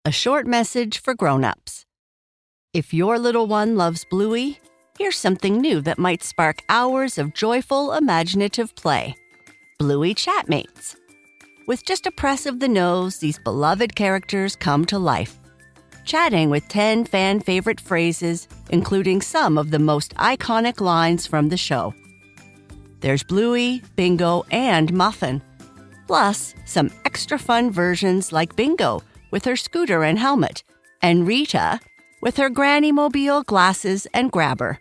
a short message for grown-ups. If your little one loves Bluey, here's something new that might spark hours of joyful, imaginative play. Bluey Chatmates. With just a press of the nose, these beloved characters come to life, chatting with 10 fan-favorite phrases, including some of the most iconic lines from the show. There's Bluey, Bingo, and Muffin, plus some extra fun versions like Bingo with her scooter and helmet, and Rita with her granny-mobile glasses and grabber.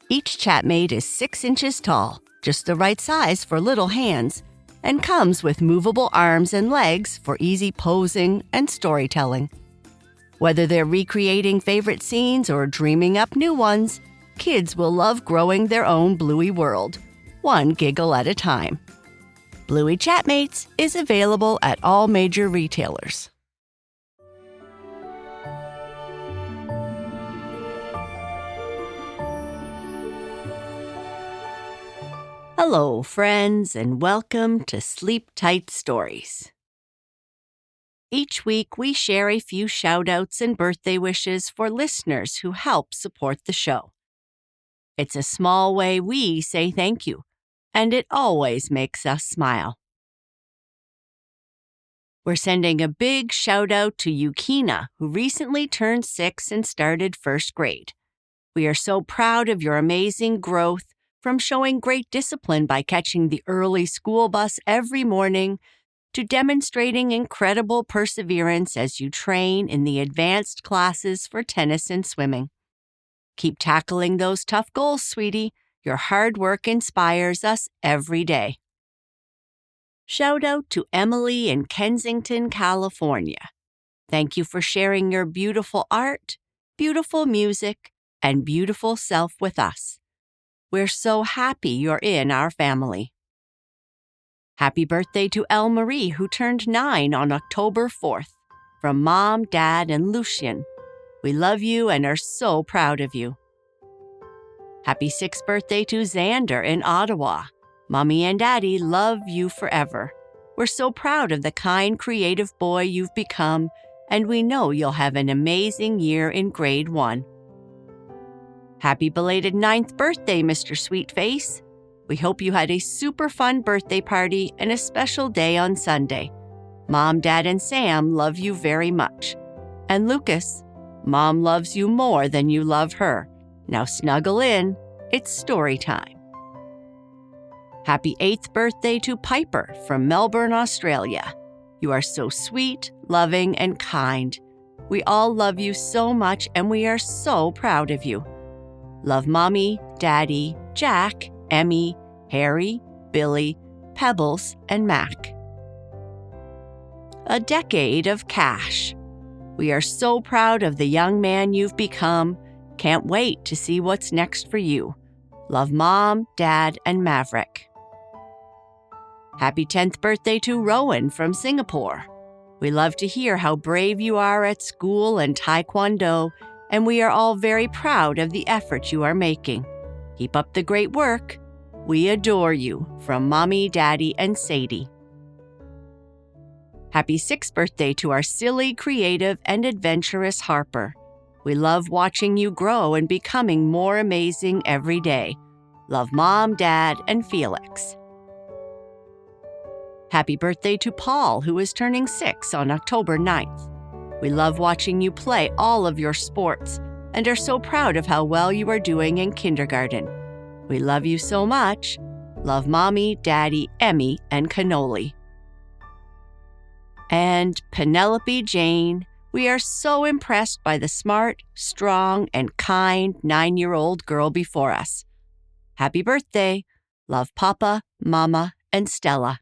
Each Chatmate is 6 inches tall, just the right size for little hands, and comes with movable arms and legs for easy posing and storytelling. Whether they're recreating favorite scenes or dreaming up new ones, kids will love growing their own Bluey world, one giggle at a time. Bluey Chatmates is available at all major retailers. Hello, friends, and welcome to Sleep Tight Stories. Each week, we share a few shout-outs and birthday wishes for listeners who help support the show. It's a small way we say thank you, and it always makes us smile. We're sending a big shout-out to Yukina, who recently turned 6 and started first grade. We are so proud of your amazing growth, from showing great discipline by catching the early school bus every morning to demonstrating incredible perseverance as you train in the advanced classes for tennis and swimming. Keep tackling those tough goals, sweetie. Your hard work inspires us every day. Shout out to Emily in Kensington, California. Thank you for sharing your beautiful art, beautiful music, and beautiful self with us. We're so happy you're in our family. Happy birthday to Elle Marie, who turned 9 on October 4th. From Mom, Dad, and Lucien. We love you and are so proud of you. Happy 6th birthday to Xander in Ottawa. Mommy and Daddy love you forever. We're so proud of the kind, creative boy you've become, and we know you'll have an amazing year in grade 1. Happy belated 9th birthday, Mr. Sweetface. We hope you had a super fun birthday party and a special day on Sunday. Mom, Dad, and Sam love you very much. And Lucas, Mom loves you more than you love her. Now snuggle in. It's story time. Happy 8th birthday to Piper from Melbourne, Australia. You are so sweet, loving, and kind. We all love you so much, and we are so proud of you. Love Mommy, Daddy, Jack, Emmy, Harry, Billy, Pebbles, and Mac. A decade of cash. We are so proud of the young man you've become. Can't wait to see what's next for you. Love Mom, Dad, and Maverick. Happy 10th birthday to Rowan from Singapore. We love to hear how brave you are at school and Taekwondo, and we are all very proud of the effort you are making. Keep up the great work. We adore you. From Mommy, Daddy, and Sadie. Happy 6th birthday to our silly, creative, and adventurous Harper. We love watching you grow and becoming more amazing every day. Love Mom, Dad, and Felix. Happy birthday to Paul, who is turning 6 on October 9th. We love watching you play all of your sports and are so proud of how well you are doing in kindergarten. We love you so much. Love Mommy, Daddy, Emmy, and Cannoli. And Penelope Jane, we are so impressed by the smart, strong, and kind 9-year-old girl before us. Happy birthday. Love Papa, Mama, and Stella.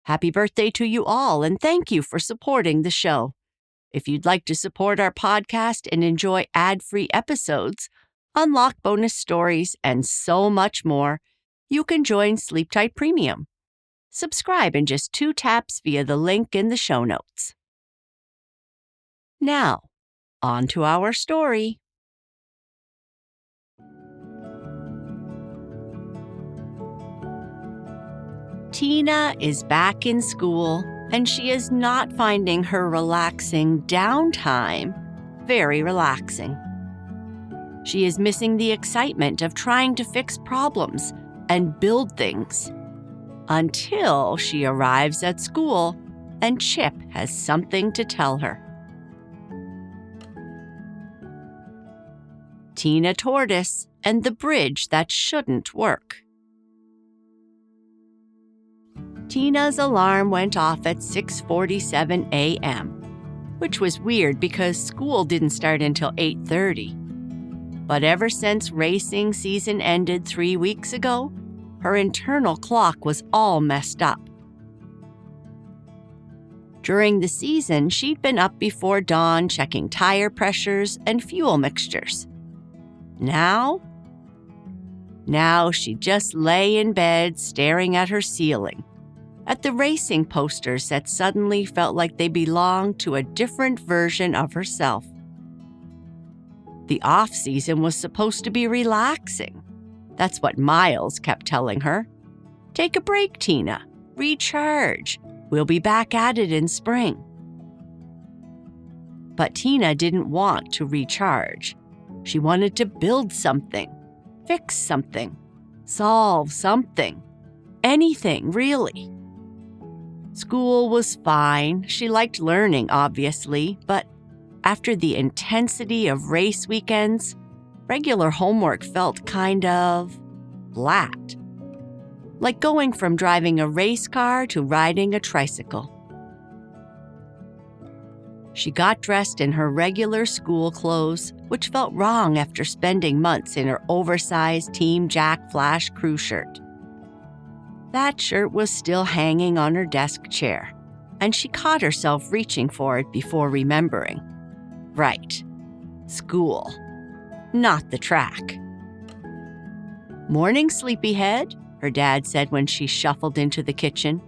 Happy birthday to you all, and thank you for supporting the show. If you'd like to support our podcast and enjoy ad-free episodes, unlock bonus stories, and so much more, you can join Sleep Tight Premium. Subscribe in just 2 taps via the link in the show notes. Now, on to our story. Tina is back in school, and she is not finding her relaxing downtime very relaxing. She is missing the excitement of trying to fix problems and build things until she arrives at school and Chip has something to tell her. Tina Tortoise and the bridge that shouldn't work. Tina's alarm went off at 6:47 a.m., which was weird because school didn't start until 8:30. But ever since racing season ended 3 weeks ago, her internal clock was all messed up. During the season, she'd been up before dawn checking tire pressures and fuel mixtures. Now she'd just lay in bed staring at her ceiling, at the racing posters that suddenly felt like they belonged to a different version of herself. The off-season was supposed to be relaxing. That's what Miles kept telling her. Take a break, Tina. Recharge. We'll be back at it in spring. But Tina didn't want to recharge. She wanted to build something, fix something, solve something. Anything, really. School was fine. She liked learning, obviously, but after the intensity of race weekends, regular homework felt kind of flat. Like going from driving a race car to riding a tricycle. She got dressed in her regular school clothes, which felt wrong after spending months in her oversized Team Jack Flash crew shirt. That shirt was still hanging on her desk chair, and she caught herself reaching for it before remembering. Right, school, not the track. "Morning, sleepyhead," her dad said when she shuffled into the kitchen.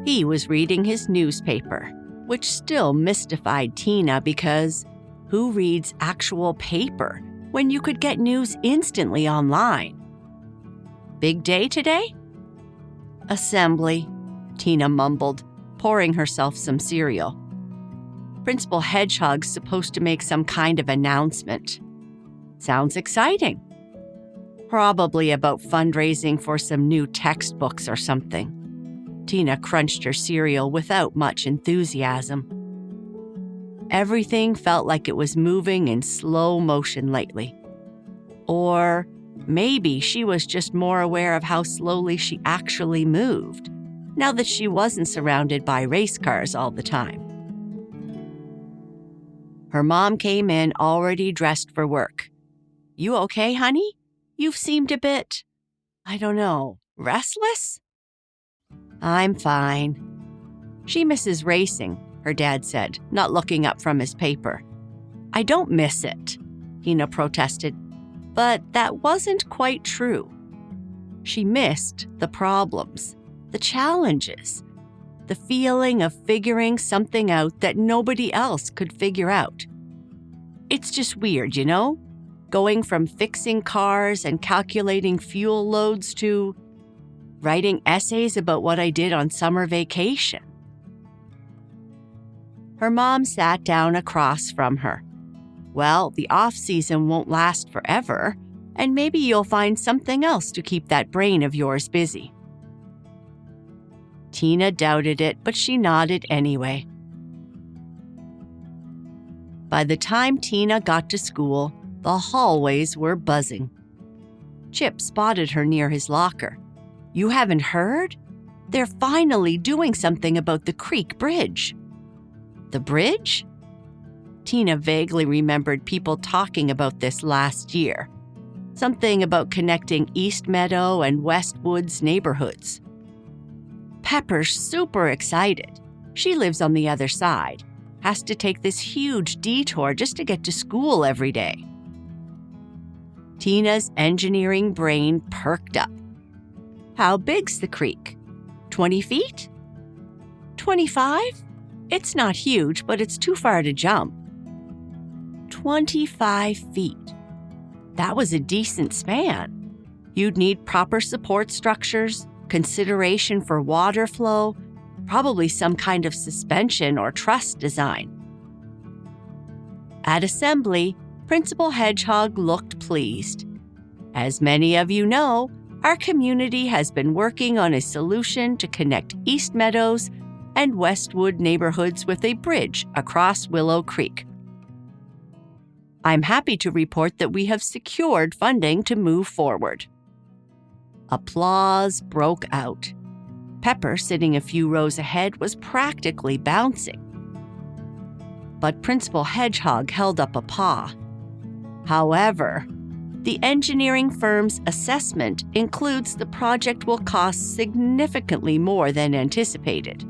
He was reading his newspaper, which still mystified Tina because who reads actual paper when you could get news instantly online? "Big day today?" "Assembly," Tina mumbled, pouring herself some cereal. Principal Hedgehog's supposed to make some kind of announcement. Sounds exciting. Probably about fundraising for some new textbooks or something. Tina crunched her cereal without much enthusiasm. Everything felt like it was moving in slow motion lately. Or maybe she was just more aware of how slowly she actually moved, now that she wasn't surrounded by race cars all the time. Her mom came in already dressed for work. "You okay, honey? You've seemed a bit, I don't know, restless?" "I'm fine." "She misses racing," her dad said, not looking up from his paper. "I don't miss it," Tina protested, but that wasn't quite true. She missed the problems, the challenges, the feeling of figuring something out that nobody else could figure out. It's just weird, you know? Going from fixing cars and calculating fuel loads to writing essays about what I did on summer vacation. Her mom sat down across from her. "Well, the off-season won't last forever, and maybe you'll find something else to keep that brain of yours busy." Tina doubted it, but she nodded anyway. By the time Tina got to school, the hallways were buzzing. Chip spotted her near his locker. "You haven't heard? They're finally doing something about the creek bridge." "The bridge?" Tina vaguely remembered people talking about this last year. Something about connecting East Meadow and West Woods neighborhoods. Pepper's super excited. She lives on the other side. Has to take this huge detour just to get to school every day. Tina's engineering brain perked up. "How big's the creek? 20 feet? 25? It's not huge, but it's too far to jump." 25 feet. That was a decent span. You'd need proper support structures, consideration for water flow, probably some kind of suspension or truss design. At assembly, Principal Hedgehog looked pleased. As many of you know, our community has been working on a solution to connect East Meadows and Westwood neighborhoods with a bridge across Willow Creek. I'm happy to report that we have secured funding to move forward. Applause broke out. Pepper, sitting a few rows ahead, was practically bouncing. But Principal Hedgehog held up a paw. However, the engineering firm's assessment includes the project will cost significantly more than anticipated.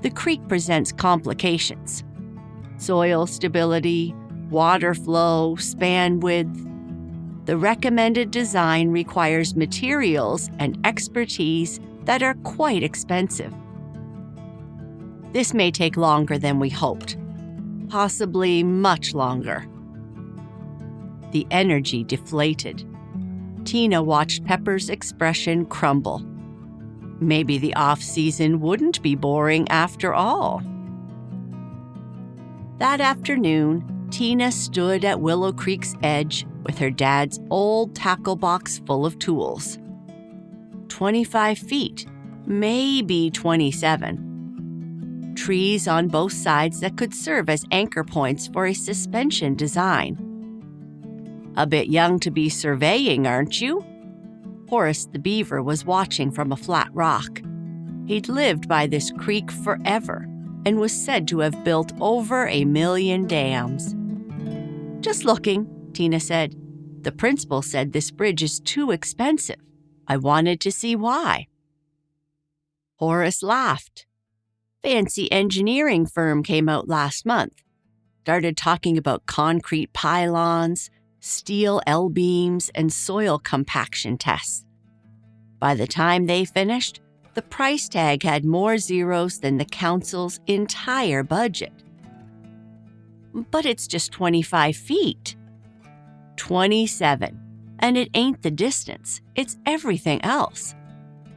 The creek presents complications: soil stability, water flow, span width. The recommended design requires materials and expertise that are quite expensive. This may take longer than we hoped, possibly much longer. The energy deflated. Tina watched Pepper's expression crumble. Maybe the off-season wouldn't be boring after all. That afternoon, Tina stood at Willow Creek's edge with her dad's old tackle box full of tools. 25 feet, maybe 27. Trees on both sides that could serve as anchor points for a suspension design. A bit young to be surveying, aren't you? Horace the beaver was watching from a flat rock. He'd lived by this creek forever and was said to have built over 1 million dams. Just looking, Tina said. The principal said this bridge is too expensive. I wanted to see why. Horace laughed. Fancy engineering firm came out last month. Started talking about concrete pylons, steel L-beams, and soil compaction tests. By the time they finished, the price tag had more zeros than the council's entire budget. But it's just 25 feet. 27. And it ain't the distance, it's everything else.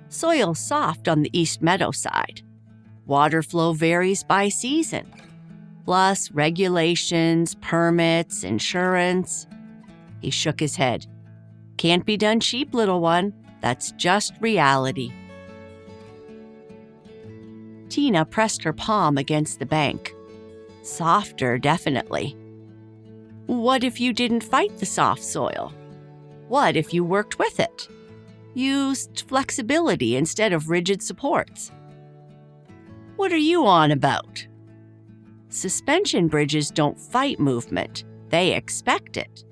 Soil's soft on the East Meadow side. Water flow varies by season. Plus regulations, permits, insurance. He shook his head. Can't be done cheap, little one. That's just reality. Tina pressed her palm against the bank. Softer, definitely. What if you didn't fight the soft soil? What if you worked with it? Used flexibility instead of rigid supports? What are you on about? Suspension bridges don't fight movement. They expect it.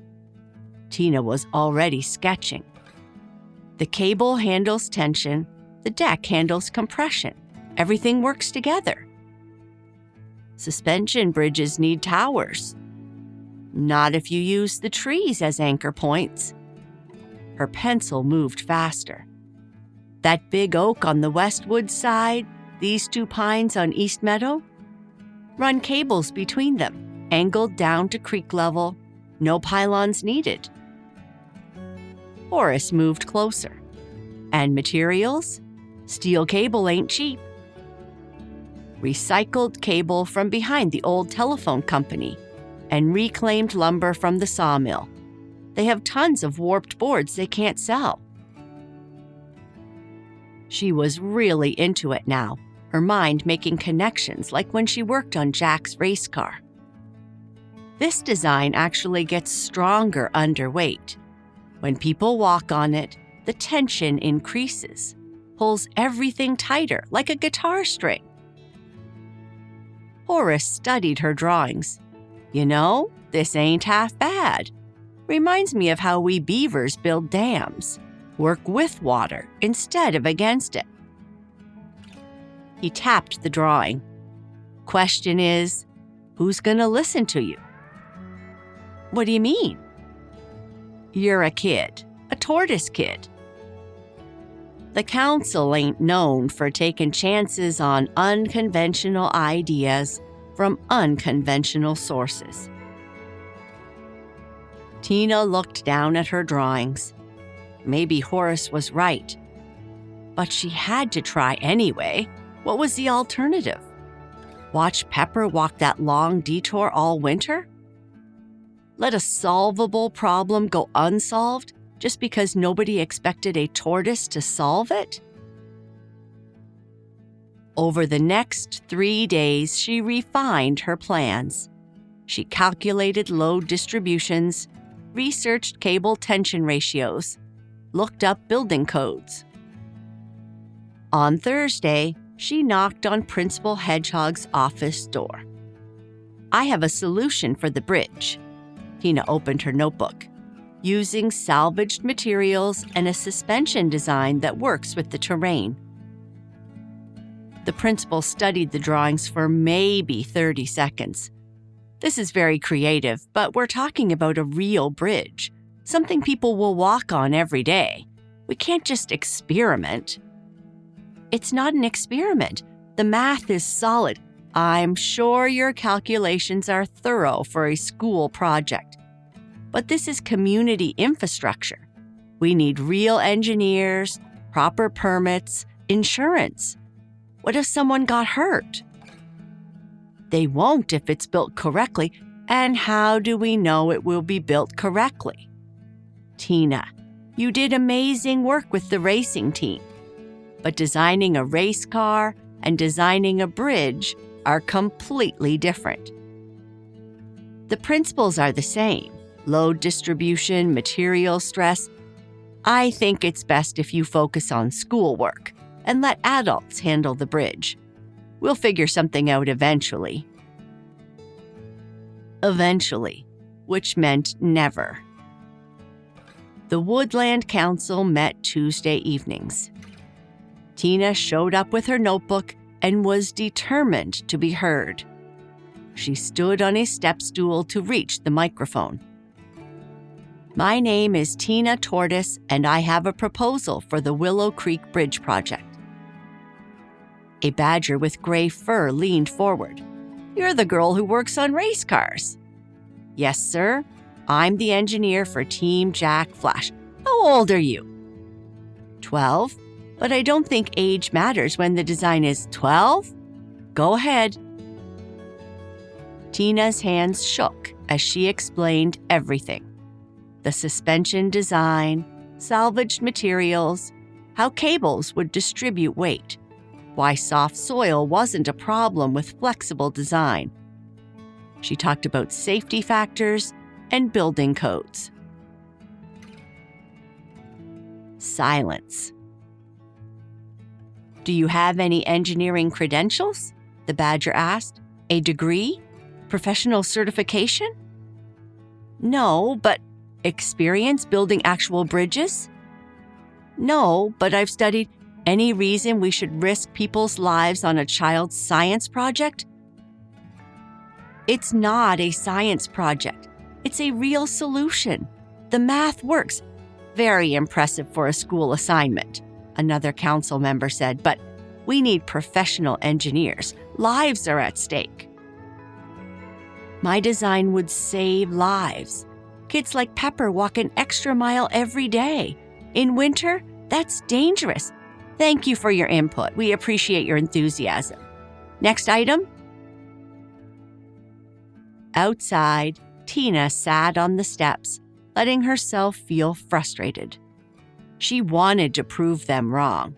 Tina was already sketching. The cable handles tension, the deck handles compression. Everything works together. Suspension bridges need towers. Not if you use the trees as anchor points. Her pencil moved faster. That big oak on the Westwood side, these 2 pines on East Meadow? Run cables between them, angled down to creek level. No pylons needed. Horace moved closer. And materials? Steel cable ain't cheap. Recycled cable from behind the old telephone company and reclaimed lumber from the sawmill. They have tons of warped boards they can't sell. She was really into it now, her mind making connections like when she worked on Jack's race car. This design actually gets stronger under weight. When people walk on it, the tension increases, pulls everything tighter like a guitar string. Horace studied her drawings. You know, this ain't half bad. Reminds me of how we beavers build dams, work with water instead of against it. He tapped the drawing. Question is, who's gonna listen to you? What do you mean? You're a kid, a tortoise kid. The council ain't known for taking chances on unconventional ideas from unconventional sources. Tina looked down at her drawings. Maybe Horace was right. But she had to try anyway. What was the alternative? Watch Pepper walk that long detour all winter? Let a solvable problem go unsolved just because nobody expected a tortoise to solve it? Over the next 3 days, she refined her plans. She calculated load distributions, researched cable tension ratios, looked up building codes. On Thursday, she knocked on Principal Hedgehog's office door. "I have a solution for the bridge." Tina opened her notebook. "Using salvaged materials and a suspension design that works with the terrain." The principal studied the drawings for maybe 30 seconds. "This is very creative, but we're talking about a real bridge, something people will walk on every day. We can't just experiment." "It's not an experiment. The math is solid. I'm sure your calculations are thorough for a school project. But this is community infrastructure. We need real engineers, proper permits, insurance. What if someone got hurt?" "They won't if it's built correctly. And how do we know it will be built correctly?" "Tina, you did amazing work with the racing team. But designing a race car and designing a bridge are completely different." "The principles are the same: load distribution, material stress. I think it's best if you focus on schoolwork and let adults handle the bridge. We'll figure something out eventually." Eventually, which meant never. The Woodland Council met Tuesday evenings. Tina showed up with her notebook and was determined to be heard. She stood on a step stool to reach the microphone. "My name is Tina Tortoise, and I have a proposal for the Willow Creek Bridge project." A badger with gray fur leaned forward. "You're the girl who works on race cars." "Yes, sir. I'm the engineer for Team Jack Flash." "How old are you?" 12. "But I don't think age matters when the design is 12. Go ahead." Tina's hands shook as she explained everything: the suspension design, salvaged materials, how cables would distribute weight, why soft soil wasn't a problem with flexible design. She talked about safety factors and building codes. Silence. "Do you have any engineering credentials?" the badger asked. "A degree? Professional certification?" "No, but..." "Experience building actual bridges?" "No, but I've studied..." "Any reason we should risk people's lives on a child's science project?" "It's not a science project. It's a real solution. The math works." "Very impressive for a school assignment," another council member said, "but we need professional engineers. Lives are at stake." "My design would save lives. Kids like Pepper walk an extra mile every day. In winter, that's dangerous. Thank you for your input. We appreciate your enthusiasm. Next item." Outside, Tina sat on the steps, letting herself feel frustrated. She wanted to prove them wrong.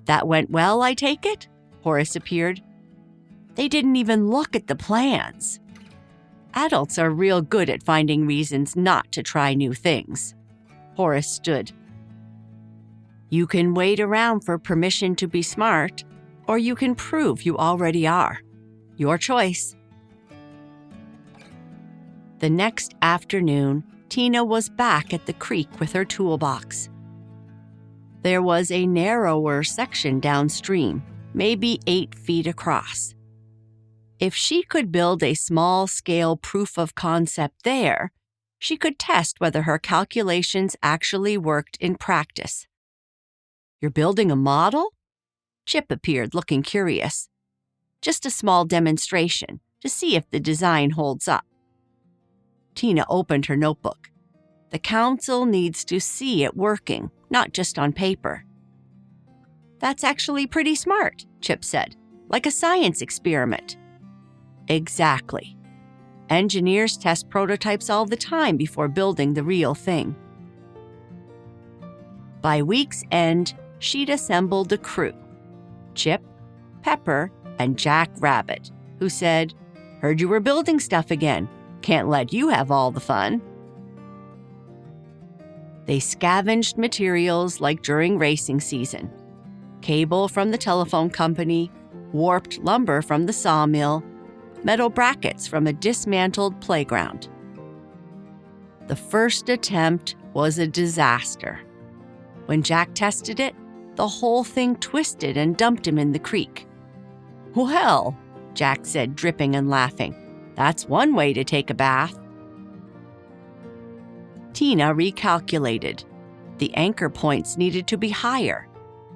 "That went well, I take it?" Horace appeared. "They didn't even look at the plans." Adults are real good at finding reasons not to try new things. Horace stood. "You can wait around for permission to be smart, or you can prove you already are. Your choice." The next afternoon, Tina was back at the creek with her toolbox. There was a narrower section downstream, maybe 8 feet across. If she could build a small-scale proof of concept there, she could test whether her calculations actually worked in practice. "You're building a model?" Chip appeared, looking curious. "Just a small demonstration to see if the design holds up." Tina opened her notebook. "The council needs to see it working, not just on paper." That's actually pretty smart, Chip said, like a science experiment. Exactly. Engineers test prototypes all the time before building the real thing. By week's end, she'd assembled a crew: Chip, Pepper, and Jack Rabbit, who said, "Heard you were building stuff again. Can't let you have all the fun." They scavenged materials like during racing season: cable from the telephone company, warped lumber from the sawmill, metal brackets from a dismantled playground. The first attempt was a disaster. When Jack tested it, the whole thing twisted and dumped him in the creek. "Well," Jack said, dripping and laughing, "that's one way to take a bath." Tina recalculated. The anchor points needed to be higher.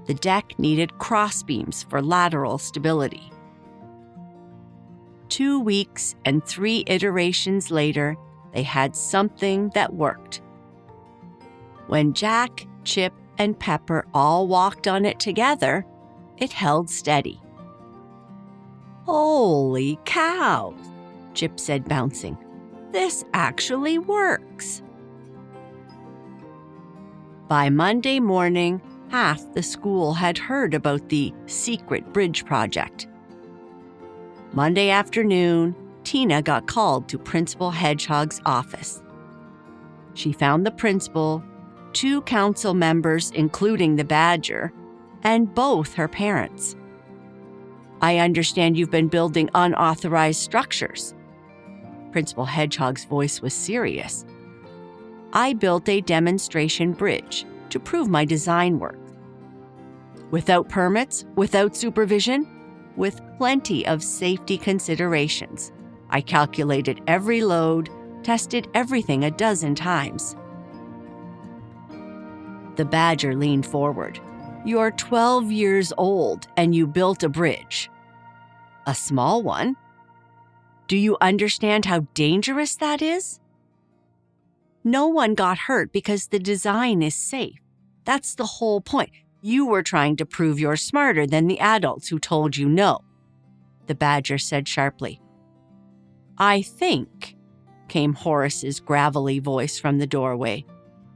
The deck needed crossbeams for lateral stability. 2 weeks and 3 iterations later, they had something that worked. When Jack, Chip, and Pepper all walked on it together, it held steady. "Holy cows," Chip said, bouncing. "This actually works." By Monday morning, half the school had heard about the secret bridge project. Monday afternoon, Tina got called to Principal Hedgehog's office. She found the principal, 2 council members, including the badger, and both her parents. "I understand you've been building unauthorized structures." Principal Hedgehog's voice was serious. "I built a demonstration bridge to prove my design work. Without permits, without supervision, with plenty of safety considerations. I calculated every load, tested everything a dozen times." The badger leaned forward. "You're 12 years old and you built a bridge. A small one. Do you understand how dangerous that is? No one got hurt because the design is safe. That's the whole point. You were trying to prove you're smarter than the adults who told you no," the badger said sharply. "I think," came Horace's gravelly voice from the doorway,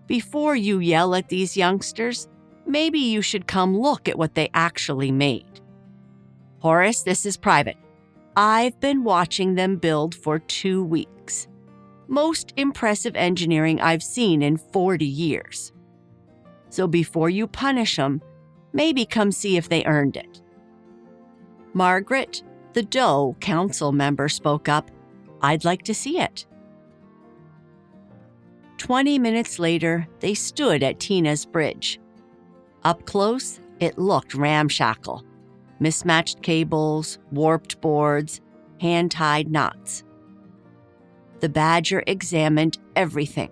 "before you yell at these youngsters, maybe you should come look at what they actually made." "Horace, this is private. I've been watching them build for 2 weeks. Most impressive engineering I've seen in 40 years. So before you punish them, maybe come see if they earned it." "Margaret, the Doe council member, spoke up. I'd like to see it." 20 minutes later, they stood at Tina's bridge. Up close, it looked ramshackle. Mismatched cables, warped boards, hand-tied knots. The badger examined everything.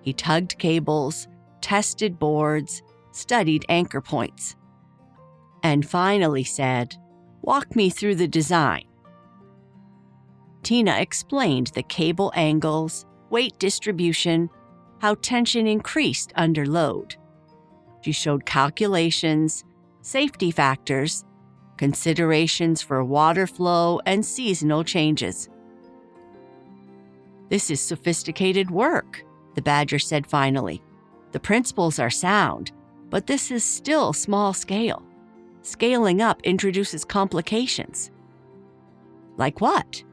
He tugged cables, tested boards, studied anchor points, and finally said, "Walk me through the design." Tina explained the cable angles, weight distribution, how tension increased under load. She showed calculations, safety factors, considerations for water flow and seasonal changes. "This is sophisticated work," the badger said finally. "The principles are sound, but this is still small scale. Scaling up introduces complications." "Like what?"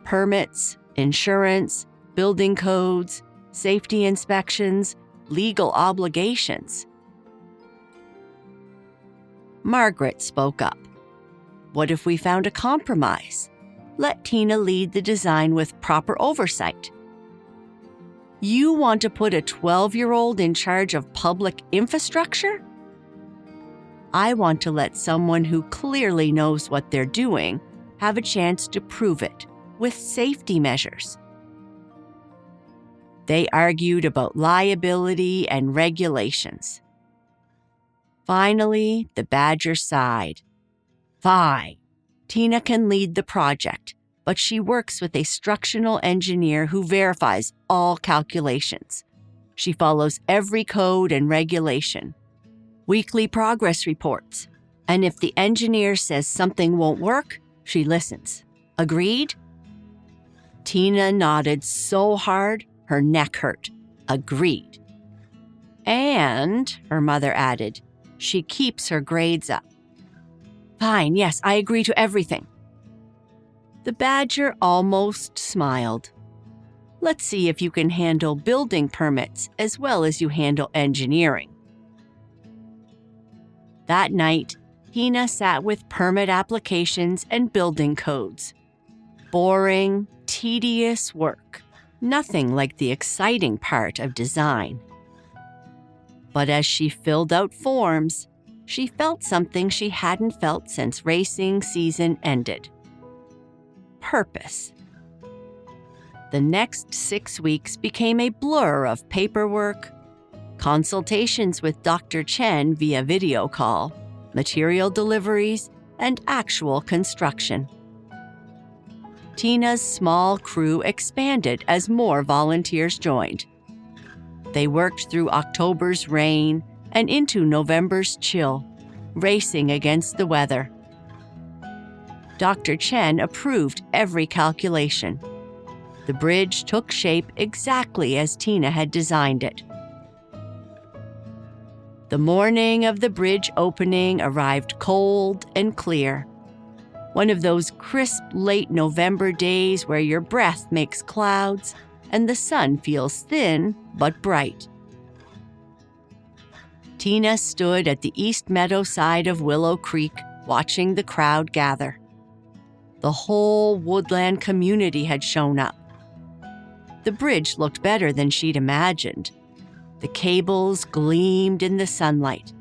"Permits, insurance, building codes, safety inspections, legal obligations." Margaret spoke up. "What if we found a compromise? Let Tina lead the design with proper oversight." "You want to put a 12-year-old in charge of public infrastructure?" "I want to let someone who clearly knows what they're doing have a chance to prove it with safety measures." They argued about liability and regulations. Finally, the badger sighed. "Fine. Tina can lead the project, but she works with a structural engineer who verifies all calculations. She follows every code and regulation. weekly progress reports, and if the engineer says something won't work, she listens. Agreed? Tina nodded so hard, her neck hurt. Agreed. And, her mother added, she keeps her grades up. Fine, yes, I agree to everything. The badger almost smiled. Let's see if you can handle building permits as well as you handle engineering. That night, Tina sat with permit applications and building codes. Boring, tedious work. Nothing like the exciting part of design. But as she filled out forms, she felt something she hadn't felt since racing season ended. Purpose. The next 6 weeks became a blur of paperwork, consultations with Dr. Chen via video call, material deliveries, and actual construction. Tina's small crew expanded as more volunteers joined. They worked through October's rain and into November's chill, racing against the weather. Dr. Chen approved every calculation. The bridge took shape exactly as Tina had designed it. The morning of the bridge opening arrived cold and clear. One of those crisp late November days where your breath makes clouds and the sun feels thin but bright. Tina stood at the East Meadow side of Willow Creek watching the crowd gather. The whole woodland community had shown up. The bridge looked better than she'd imagined. The cables gleamed in the sunlight.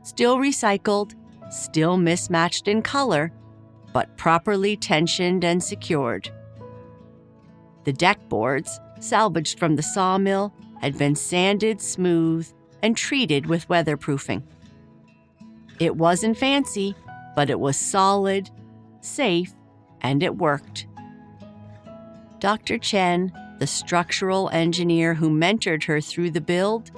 Still recycled, still mismatched in color, but properly tensioned and secured. The deck boards, salvaged from the sawmill, had been sanded smooth and treated with weatherproofing. It wasn't fancy, but it was solid, safe, and it worked. Dr. Chen, the structural engineer who mentored her through the build,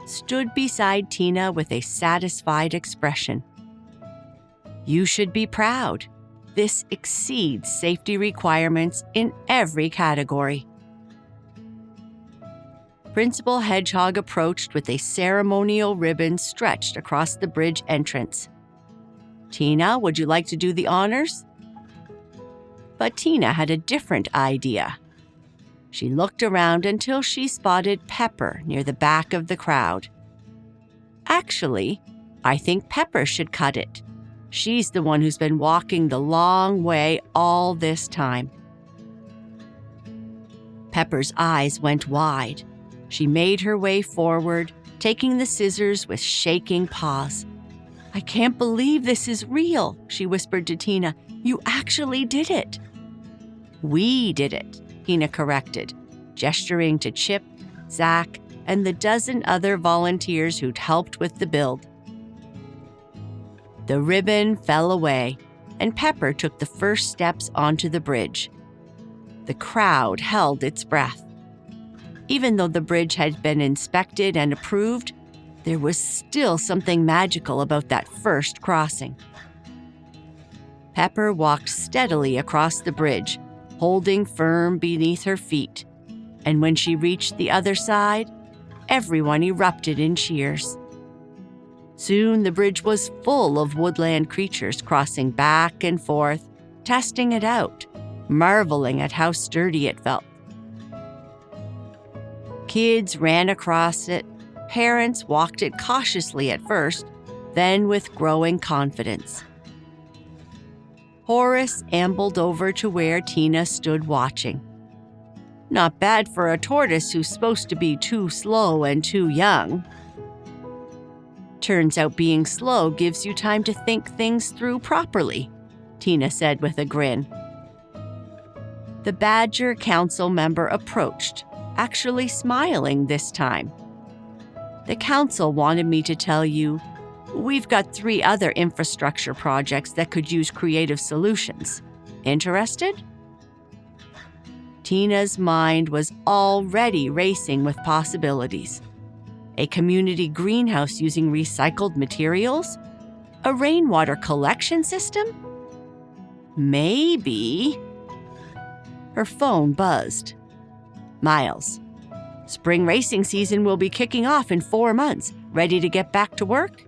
stood beside Tina with a satisfied expression. You should be proud. This exceeds safety requirements in every category. Principal Hedgehog approached with a ceremonial ribbon stretched across the bridge entrance. Tina, would you like to do the honors? But Tina had a different idea. She looked around until she spotted Pepper near the back of the crowd. Actually, I think Pepper should cut it. She's the one who's been walking the long way all this time. Pepper's eyes went wide. She made her way forward, taking the scissors with shaking paws. I can't believe this is real, she whispered to Tina. You actually did it. We did it, Tina corrected, gesturing to Chip, Zach, and the dozen other volunteers who'd helped with the build. The ribbon fell away, and Pepper took the first steps onto the bridge. The crowd held its breath. Even though the bridge had been inspected and approved, there was still something magical about that first crossing. Pepper walked steadily across the bridge, holding firm beneath her feet, and when she reached the other side, everyone erupted in cheers. Soon the bridge was full of woodland creatures crossing back and forth, testing it out, marveling at how sturdy it felt. Kids ran across it, parents walked it cautiously at first, then with growing confidence. Horace ambled over to where Tina stood watching. Not bad for a tortoise who's supposed to be too slow and too young. Turns out being slow gives you time to think things through properly, Tina said with a grin. The Badger Council member approached, actually smiling this time. The council wanted me to tell you, we've got 3 other infrastructure projects that could use creative solutions. Interested? Tina's mind was already racing with possibilities. A community greenhouse using recycled materials? A rainwater collection system? Maybe. Her phone buzzed. Miles. Spring racing season will be kicking off in 4 months. Ready to get back to work?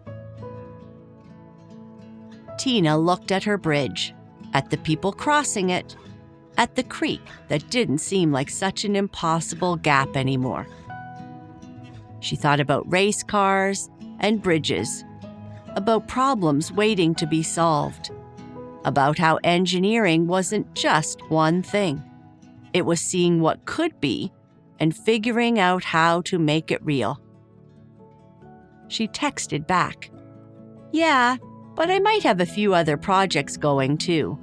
Tina looked at her bridge, at the people crossing it, at the creek that didn't seem like such an impossible gap anymore. She thought about race cars and bridges, about problems waiting to be solved, about how engineering wasn't just one thing. It was seeing what could be and figuring out how to make it real. She texted back, "Yeah, but I might have a few other projects going too."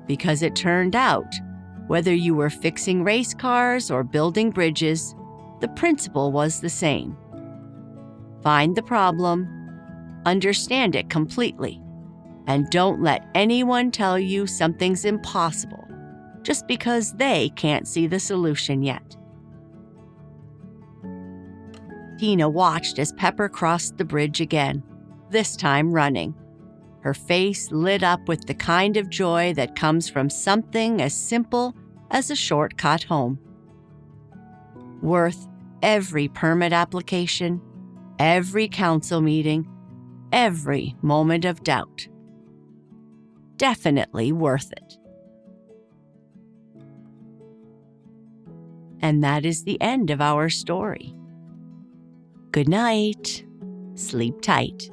Because it turned out, whether you were fixing race cars or building bridges, the principle was the same. Find the problem, understand it completely, and don't let anyone tell you something's impossible just because they can't see the solution yet. Tina watched as Pepper crossed the bridge again, this time running. Her face lit up with the kind of joy that comes from something as simple as a shortcut home. Worth every permit application, every council meeting, every moment of doubt. Definitely worth it. And that is the end of our story. Good night. Sleep tight.